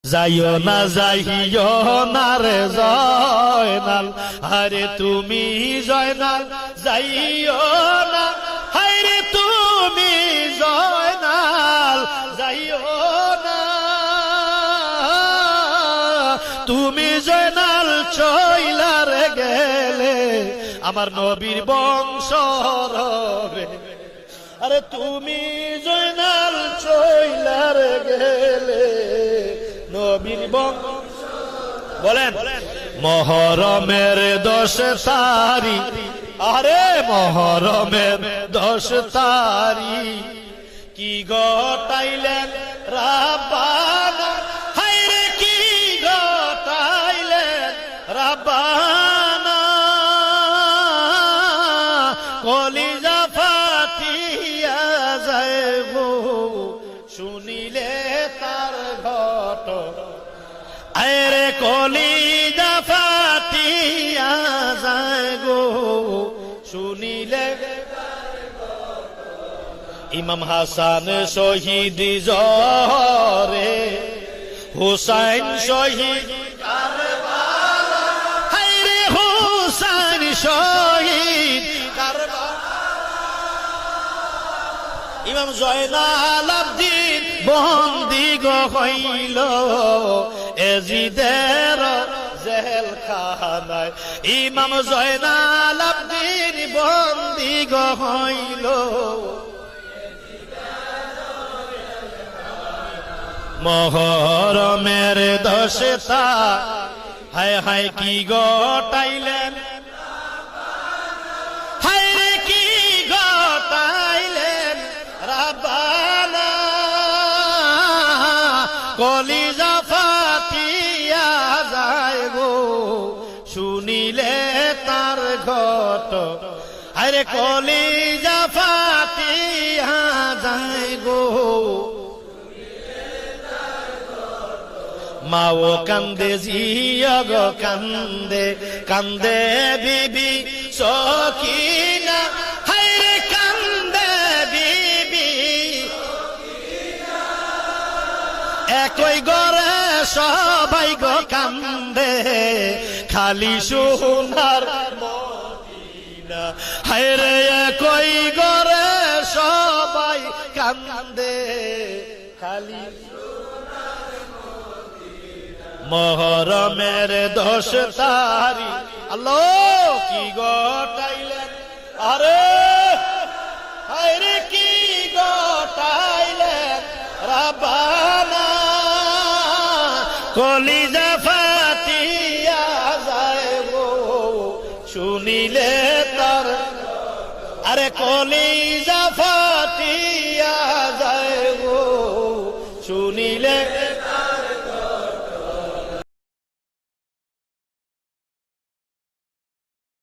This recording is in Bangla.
যাইও না যাইও না রে জয়নাল, আরে তুমি জয়নাল যাইও না, হায়রে তুমি জয়নাল যাইও না, তুমি জয়নাল চইলার গেলে আমার নবীর বংশ রবে, আরে তুমি জয়নাল চইলার গেলে নবীর বংশ। বলেন মহরমের 10 তারিখ, আরে মহরমের 10 তারিখ কি গটাইলেন রাব্বানা, হায়রে কি গটাইলেন রাব্বানা, কলিজা ফাটিয়া যায় গো শুনিলে তার ঘটনা, আরে কলিজা ফাটিয়া যায় গো শুনিলে। ইমাম হাসান শহীদ জহরে, হুসাইন শহীদ কারবালা, হায়রে হুসাইন শহীদ কারবালা, ইমাম জয়নাল আবদিন বন্দী হইল এজিদের জেলখানায়, ইমাম জয়নাল আবদিন বন্দী হইল মহরমের 10 তারিখ, হায় হায় কি গটাইলেন, হায়রে কি গটাইলেন রাব্বানা, কলিজা ফাটিয়া যায় গো শুনিলে তার ঘটনা, আরে কলিজা ফাটিয়া যায় গো। মাও কান্দে জিয়া গো কান্দে, কান্দে বিবি সখিনা, হায়রে কান্দে বিবি একই ঘরে সবাই গো কান্দে, খালি সোনার মদিনা, হায়রে একই ঘরে সবাই কান্দে খালি। মহরমের 10 তারিখ আল্লাহ কি গটাইলেন, আরে হায়রে কি গটাইলেন রাব্বানা, কলিজা ফাটিয়া যায় গো শুনিলে তার, আরে কলিজা